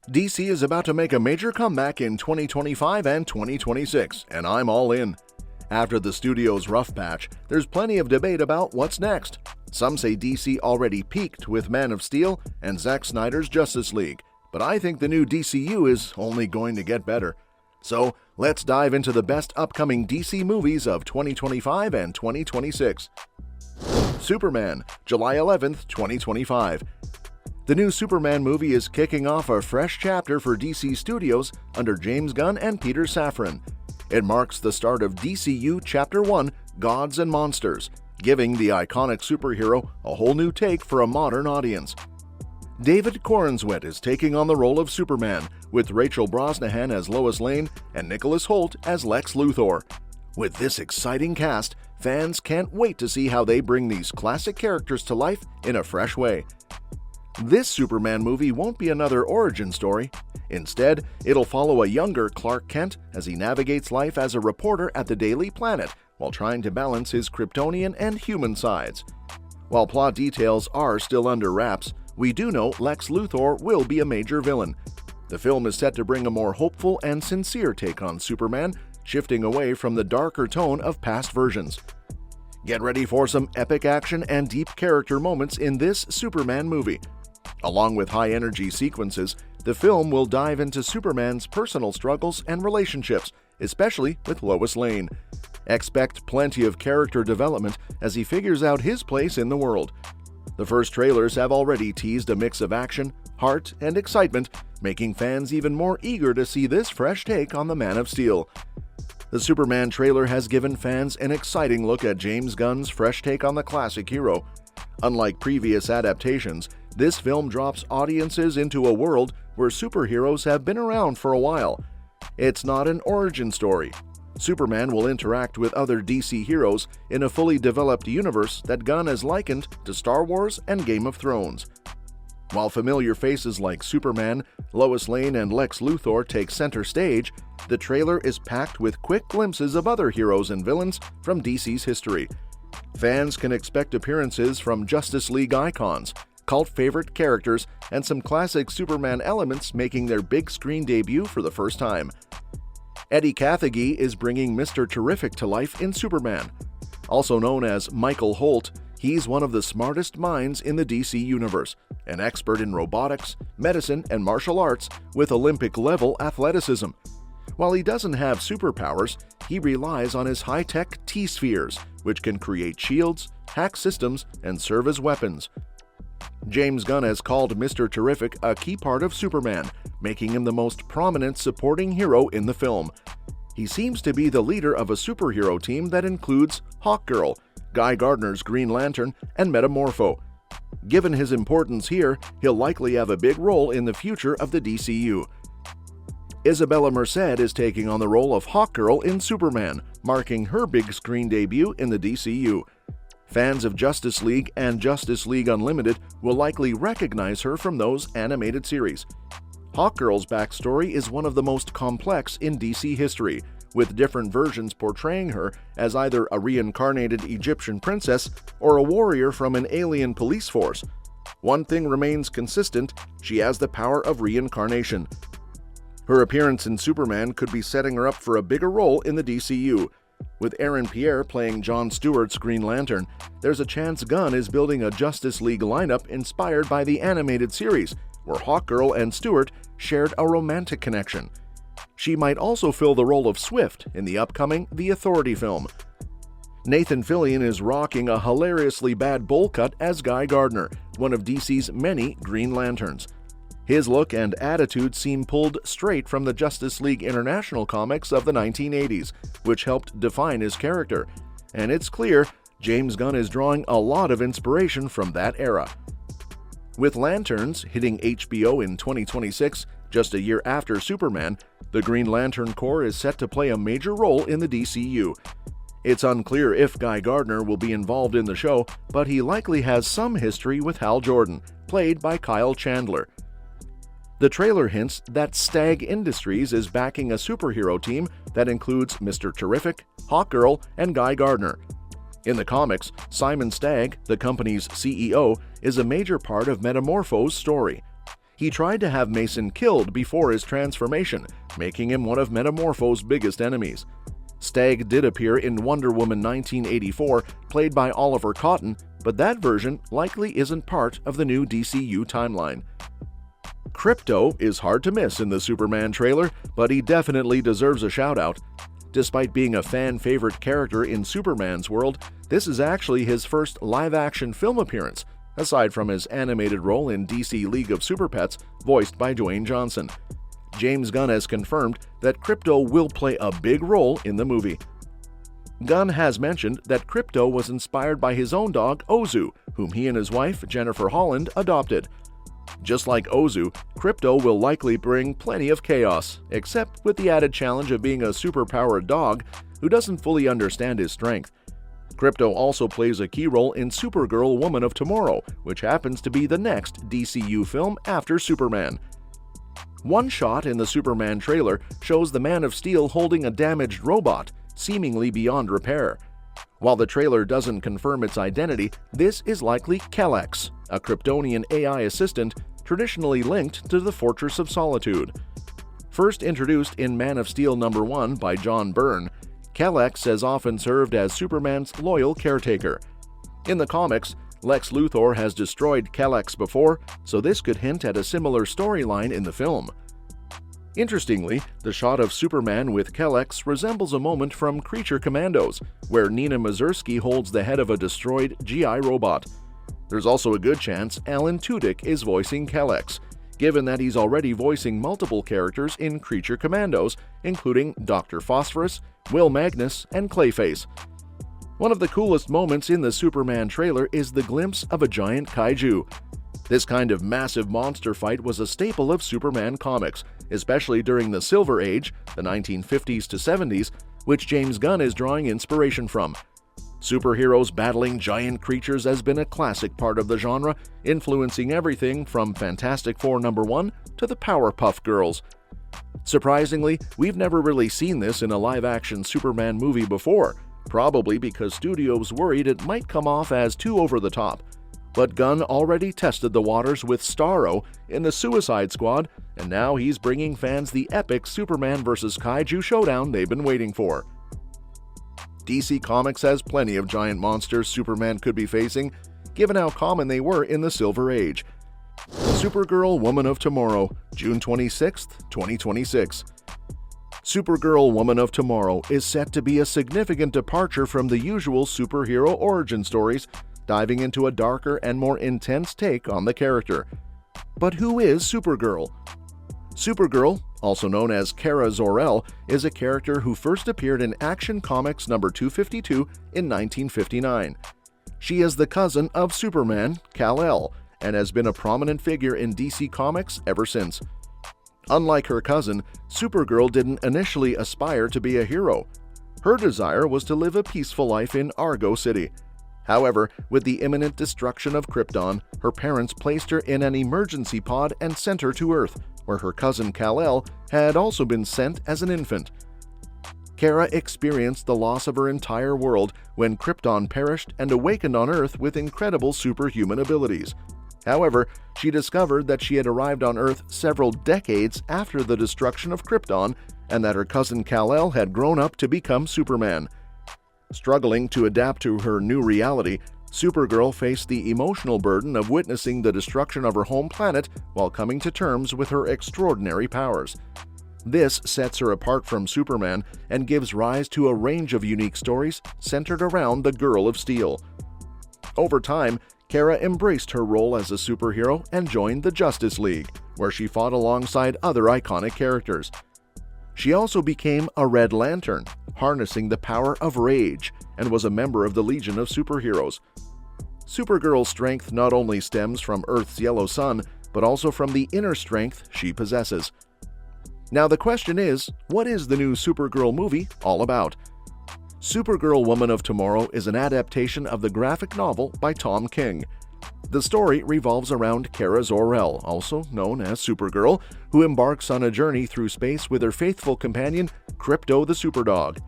DC is about to make a major comeback in 2025 and 2026, and I'm all in. After the studio's rough patch, there's plenty of debate about what's next. Some say DC already peaked with Man of Steel and Zack Snyder's Justice League, but I think the new DCU is only going to get better. So, let's dive into the best upcoming DC movies of 2025 and 2026. Superman, July 11th, 2025. The new Superman movie is kicking off a fresh chapter for DC Studios under James Gunn and Peter Safran. It marks the start of DCU Chapter 1, Gods and Monsters, giving the iconic superhero a whole new take for a modern audience. David Corenswet is taking on the role of Superman, with Rachel Brosnahan as Lois Lane and Nicholas Hoult as Lex Luthor. With this exciting cast, fans can't wait to see how they bring these classic characters to life in a fresh way. This Superman movie won't be another origin story. Instead, it'll follow a younger Clark Kent as he navigates life as a reporter at the Daily Planet while trying to balance his Kryptonian and human sides. While plot details are still under wraps, we do know Lex Luthor will be a major villain. The film is set to bring a more hopeful and sincere take on Superman, shifting away from the darker tone of past versions. Get ready for some epic action and deep character moments in this Superman movie. Along with high-energy sequences, the film will dive into Superman's personal struggles and relationships, especially with Lois Lane. Expect plenty of character development as he figures out his place in the world. The first trailers have already teased a mix of action, heart, and excitement, making fans even more eager to see this fresh take on the Man of Steel. The Superman trailer has given fans an exciting look at James Gunn's fresh take on the classic hero. Unlike previous adaptations, this film drops audiences into a world where superheroes have been around for a while. It's not an origin story. Superman will interact with other DC heroes in a fully developed universe that Gunn has likened to Star Wars and Game of Thrones. While familiar faces like Superman, Lois Lane, and Lex Luthor take center stage, the trailer is packed with quick glimpses of other heroes and villains from DC's history. Fans can expect appearances from Justice League icons, cult favorite characters, and some classic Superman elements making their big screen debut for the first time. Eddie Cathagee is bringing Mr. Terrific to life in Superman. Also known as Michael Holt, he's one of the smartest minds in the DC universe, an expert in robotics, medicine, and martial arts with Olympic-level athleticism. While he doesn't have superpowers, he relies on his high-tech T-spheres, which can create shields, hack systems, and serve as weapons. James Gunn has called Mr. Terrific a key part of Superman, making him the most prominent supporting hero in the film. He seems to be the leader of a superhero team that includes Hawkgirl, Guy Gardner's Green Lantern, and Metamorpho. Given his importance here, he'll likely have a big role in the future of the DCU. Isabella Merced is taking on the role of Hawkgirl in Superman, marking her big screen debut in the DCU. Fans of Justice League and Justice League Unlimited will likely recognize her from those animated series. Hawkgirl's backstory is one of the most complex in DC history, with different versions portraying her as either a reincarnated Egyptian princess or a warrior from an alien police force. One thing remains consistent: she has the power of reincarnation. Her appearance in Superman could be setting her up for a bigger role in the DCU. With Aaron Pierre playing Jon Stewart's Green Lantern, there's a chance Gunn is building a Justice League lineup inspired by the animated series, where Hawkgirl and Stewart shared a romantic connection. She might also fill the role of Swift in the upcoming The Authority film. Nathan Fillion is rocking a hilariously bad bowl cut as Guy Gardner, one of DC's many Green Lanterns. His look and attitude seem pulled straight from the Justice League International comics of the 1980s, which helped define his character, and it's clear James Gunn is drawing a lot of inspiration from that era. With Lanterns hitting HBO in 2026, just a year after Superman, the Green Lantern Corps is set to play a major role in the DCU. It's unclear if Guy Gardner will be involved in the show, but he likely has some history with Hal Jordan, played by Kyle Chandler. The trailer hints that Stag Industries is backing a superhero team that includes Mr. Terrific, Hawkgirl, and Guy Gardner. In the comics, Simon Stagg, the company's CEO, is a major part of Metamorpho's story. He tried to have Mason killed before his transformation, making him one of Metamorpho's biggest enemies. Stagg did appear in Wonder Woman 1984, played by Oliver Cotton, but that version likely isn't part of the new DCU timeline. Krypto is hard to miss in the Superman trailer, but he definitely deserves a shout-out. Despite being a fan-favorite character in Superman's world, this is actually his first live-action film appearance, aside from his animated role in DC League of Super Pets, voiced by Dwayne Johnson. James Gunn has confirmed that Krypto will play a big role in the movie. Gunn has mentioned that Krypto was inspired by his own dog, Ozu, whom he and his wife, Jennifer Holland, adopted. Just like Ozu, Krypto will likely bring plenty of chaos, except with the added challenge of being a superpowered dog who doesn't fully understand his strength. Krypto also plays a key role in Supergirl Woman of Tomorrow, which happens to be the next DCU film after Superman. One shot in the Superman trailer shows the Man of Steel holding a damaged robot, seemingly beyond repair. While the trailer doesn't confirm its identity, this is likely Kelex, a Kryptonian AI assistant traditionally linked to the Fortress of Solitude. First introduced in Man of Steel #1 by John Byrne, Kelex has often served as Superman's loyal caretaker. In the comics, Lex Luthor has destroyed Kelex before, so this could hint at a similar storyline in the film. Interestingly, the shot of Superman with Kelex resembles a moment from Creature Commandos, where Nina Mazursky holds the head of a destroyed GI robot. There's also a good chance Alan Tudyk is voicing Kelex, given that he's already voicing multiple characters in Creature Commandos, including Dr. Phosphorus, Will Magnus, and Clayface. One of the coolest moments in the Superman trailer is the glimpse of a giant kaiju. This kind of massive monster fight was a staple of Superman comics, especially during the Silver Age, the 1950s to 70s, which James Gunn is drawing inspiration from. Superheroes battling giant creatures has been a classic part of the genre, influencing everything from Fantastic Four #1 to the Powerpuff Girls. Surprisingly, we've never really seen this in a live-action Superman movie before, probably because studios worried it might come off as too over-the-top. But Gunn already tested the waters with Starro in the Suicide Squad, and now he's bringing fans the epic Superman vs. Kaiju showdown they've been waiting for. DC Comics has plenty of giant monsters Superman could be facing, given how common they were in the Silver Age. Supergirl Woman of Tomorrow, June 26, 2026. Supergirl Woman of Tomorrow is set to be a significant departure from the usual superhero origin stories, diving into a darker and more intense take on the character. But who is Supergirl? Supergirl, also known as Kara Zor-El, is a character who first appeared in Action Comics number 252 in 1959. She is the cousin of Superman, Kal-El, and has been a prominent figure in DC Comics ever since. Unlike her cousin, Supergirl didn't initially aspire to be a hero. Her desire was to live a peaceful life in Argo City. However, with the imminent destruction of Krypton, her parents placed her in an emergency pod and sent her to Earth, where her cousin Kal-El had also been sent as an infant. Kara experienced the loss of her entire world when Krypton perished and awakened on Earth with incredible superhuman abilities. However, she discovered that she had arrived on Earth several decades after the destruction of Krypton and that her cousin Kal-El had grown up to become Superman. Struggling to adapt to her new reality, Supergirl faced the emotional burden of witnessing the destruction of her home planet while coming to terms with her extraordinary powers. This sets her apart from Superman and gives rise to a range of unique stories centered around the Girl of Steel. Over time, Kara embraced her role as a superhero and joined the Justice League, where she fought alongside other iconic characters. She also became a Red Lantern, harnessing the power of rage, and was a member of the Legion of Superheroes. Supergirl's strength not only stems from Earth's yellow sun, but also from the inner strength she possesses. Now the question is, what is the new Supergirl movie all about? Supergirl Woman of Tomorrow is an adaptation of the graphic novel by Tom King. The story revolves around Kara Zor-El, also known as Supergirl, who embarks on a journey through space with her faithful companion, Krypto the Superdog.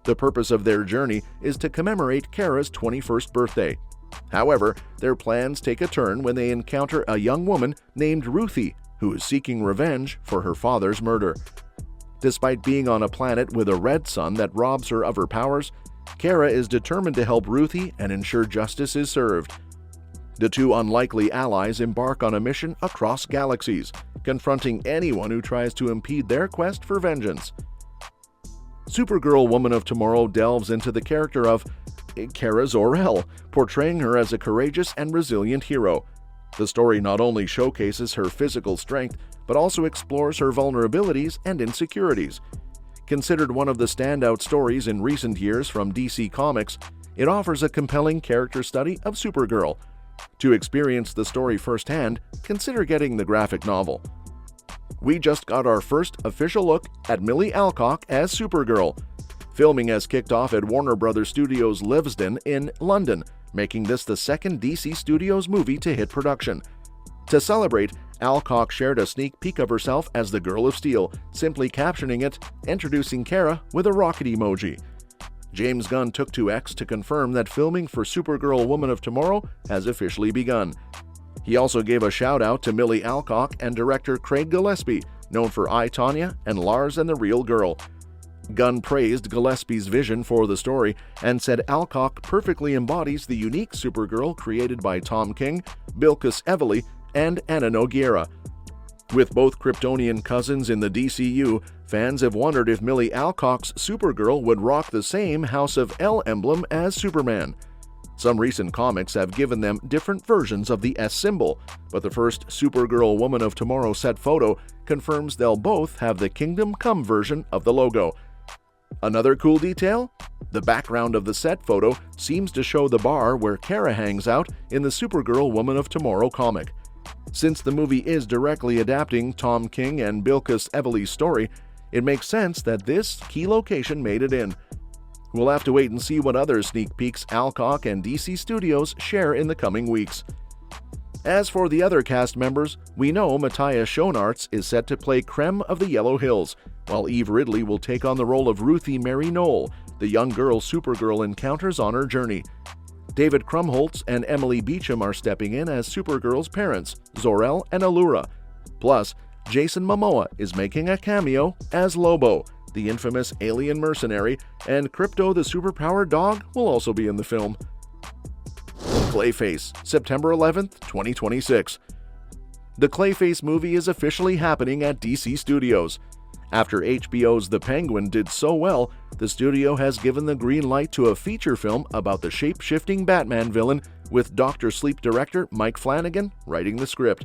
The purpose of their journey is to commemorate Kara's 21st birthday. However, their plans take a turn when they encounter a young woman named Ruthie, who is seeking revenge for her father's murder. Despite being on a planet with a red sun that robs her of her powers, Kara is determined to help Ruthie and ensure justice is served. The two unlikely allies embark on a mission across galaxies, confronting anyone who tries to impede their quest for vengeance. Supergirl Woman of Tomorrow delves into the character of Kara Zor-El, portraying her as a courageous and resilient hero. The story not only showcases her physical strength, but also explores her vulnerabilities and insecurities. Considered one of the standout stories in recent years from DC Comics, it offers a compelling character study of Supergirl. To experience the story firsthand, consider getting the graphic novel. We just got our first official look at Millie Alcock as Supergirl. Filming has kicked off at Warner Bros. Studios Livingston in London, making this the second DC Studios movie to hit production. To celebrate, Alcock shared a sneak peek of herself as the Girl of Steel, simply captioning it, introducing Kara with a rocket emoji. James Gunn took to X to confirm that filming for Supergirl Woman of Tomorrow has officially begun. He also gave a shout-out to Millie Alcock and director Craig Gillespie, known for I, Tonya and Lars and the Real Girl. Gunn praised Gillespie's vision for the story and said Alcock perfectly embodies the unique Supergirl created by Tom King, Bilquis Evely, and Anna Nogueira. With both Kryptonian cousins in the DCU, fans have wondered if Millie Alcock's Supergirl would rock the same House of L emblem as Superman. Some recent comics have given them different versions of the S symbol, but the first Supergirl Woman of Tomorrow set photo confirms they'll both have the Kingdom Come version of the logo. Another cool detail? The background of the set photo seems to show the bar where Kara hangs out in the Supergirl Woman of Tomorrow comic. Since the movie is directly adapting Tom King and Bilquis Evely's story, it makes sense that this key location made it in. We'll have to wait and see what other sneak peeks Alcock and DC Studios share in the coming weeks. As for the other cast members, we know Matthias Schoenaerts is set to play Krem of the Yellow Hills, while Eve Ridley will take on the role of Ruthie Mary Knoll, the young girl Supergirl encounters on her journey. David Krumholtz and Emily Beecham are stepping in as Supergirl's parents, Zor-El and Allura. Plus, Jason Momoa is making a cameo as Lobo, the infamous alien mercenary, and Crypto the superpowered dog will also be in the film. Clayface, September 11th, 2026. The Clayface movie is officially happening at DC Studios. After HBO's The Penguin did so well, the studio has given the green light to a feature film about the shape-shifting Batman villain, with Dr. Sleep director Mike Flanagan writing the script.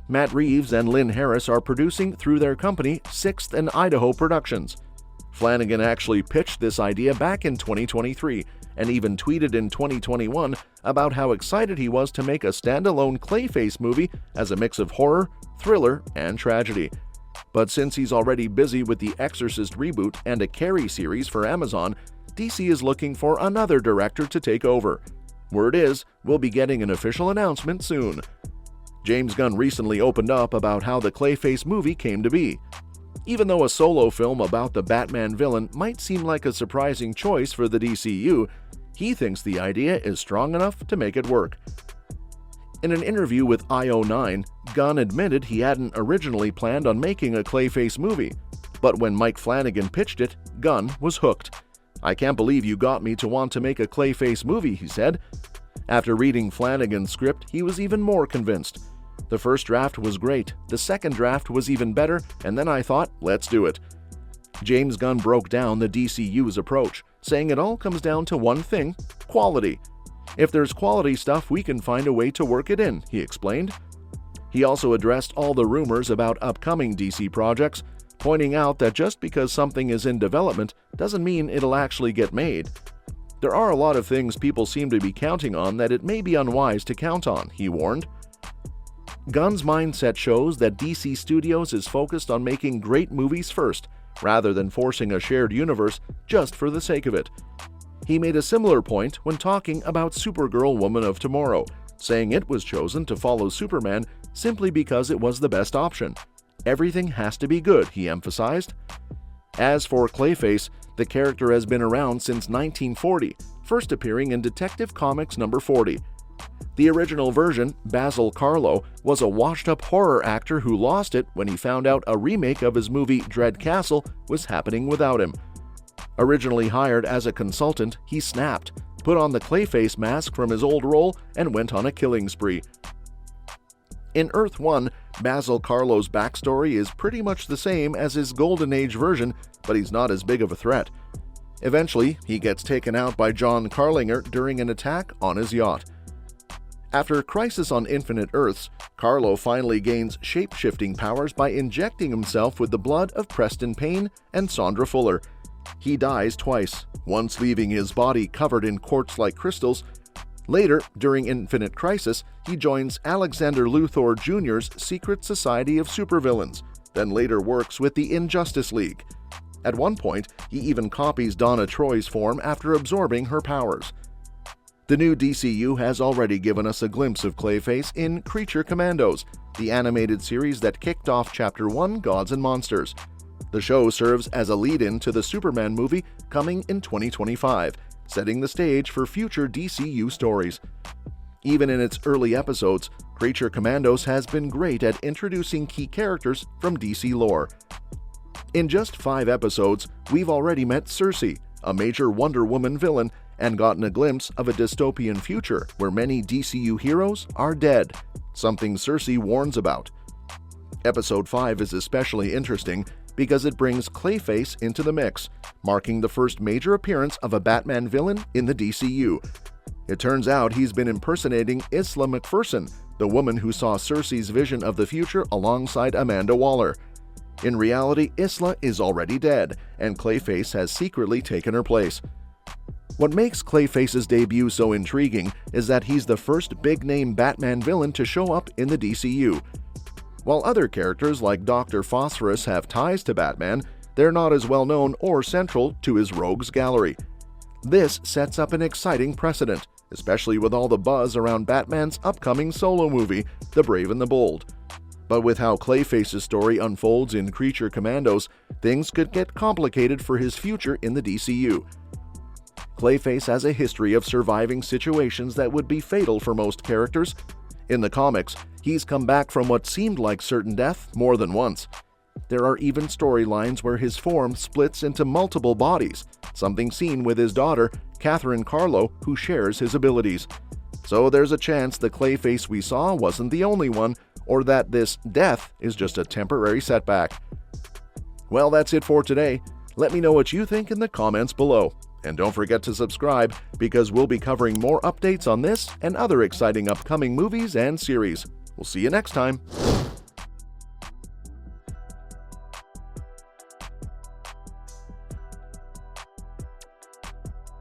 Matt Reeves and Lynn Harris are producing through their company, Sixth and Idaho Productions. Flanagan actually pitched this idea back in 2023 and even tweeted in 2021 about how excited he was to make a standalone Clayface movie as a mix of horror, thriller, and tragedy. But since he's already busy with the Exorcist reboot and a Carrie series for Amazon, DC is looking for another director to take over. Word is, we'll be getting an official announcement soon. James Gunn recently opened up about how the Clayface movie came to be. Even though a solo film about the Batman villain might seem like a surprising choice for the DCU, he thinks the idea is strong enough to make it work. In an interview with IO9, Gunn admitted he hadn't originally planned on making a Clayface movie, but when Mike Flanagan pitched it, Gunn was hooked. "I can't believe you got me to want to make a Clayface movie," he said. After reading Flanagan's script, he was even more convinced. "The first draft was great, the second draft was even better, and then I thought, let's do it." James Gunn broke down the DCU's approach, saying it all comes down to one thing: quality. "If there's quality stuff, we can find a way to work it in," he explained. He also addressed all the rumors about upcoming DC projects, pointing out that just because something is in development doesn't mean it'll actually get made. "There are a lot of things people seem to be counting on that it may be unwise to count on," he warned. Gunn's mindset shows that DC Studios is focused on making great movies first, rather than forcing a shared universe just for the sake of it. He made a similar point when talking about Supergirl Woman of Tomorrow, saying it was chosen to follow Superman simply because it was the best option. "Everything has to be good," he emphasized. As for Clayface, the character has been around since 1940, first appearing in Detective Comics number 40. The original version, Basil Carlo, was a washed-up horror actor who lost it when he found out a remake of his movie Dread Castle was happening without him. Originally hired as a consultant, he snapped, put on the Clayface mask from his old role, and went on a killing spree. In Earth 1, Basil Carlo's backstory is pretty much the same as his Golden Age version, but he's not as big of a threat. Eventually, he gets taken out by John Carlinger during an attack on his yacht. After Crisis on Infinite Earths, Carlo finally gains shape-shifting powers by injecting himself with the blood of Preston Payne and Sandra Fuller. He dies twice, once leaving his body covered in quartz-like crystals. Later, during Infinite Crisis, he joins Alexander Luthor Jr.'s secret society of supervillains, then later works with the Injustice League. At one point, he even copies Donna Troy's form after absorbing her powers. The new DCU has already given us a glimpse of Clayface in Creature Commandos, the animated series that kicked off Chapter 1, Gods and Monsters. The show serves as a lead-in to the Superman movie coming in 2025, setting the stage for future DCU stories. Even in its early episodes, Creature Commandos has been great at introducing key characters from DC lore. In just 5 episodes, we've already met Circe, a major Wonder Woman villain, and gotten a glimpse of a dystopian future where many DCU heroes are dead, something Circe warns about. Episode 5 is especially interesting because it brings Clayface into the mix, marking the first major appearance of a Batman villain in the DCU. It turns out he's been impersonating Isla McPherson, the woman who saw Circe's vision of the future alongside Amanda Waller. In reality, Isla is already dead, and Clayface has secretly taken her place. What makes Clayface's debut so intriguing is that he's the first big-name Batman villain to show up in the DCU. While other characters like Dr. Phosphorus have ties to Batman, they're not as well known or central to his rogues gallery. This sets up an exciting precedent, especially with all the buzz around Batman's upcoming solo movie, The Brave and the Bold. But with how Clayface's story unfolds in Creature Commandos, things could get complicated for his future in the DCU. Clayface has a history of surviving situations that would be fatal for most characters. In the comics, he's come back from what seemed like certain death more than once. There are even storylines where his form splits into multiple bodies, something seen with his daughter, Catherine Carlo, who shares his abilities. So there's a chance the Clayface we saw wasn't the only one, or that this death is just a temporary setback. Well, that's it for today. Let me know what you think in the comments below. And don't forget to subscribe, because we'll be covering more updates on this and other exciting upcoming movies and series. We'll see you next time.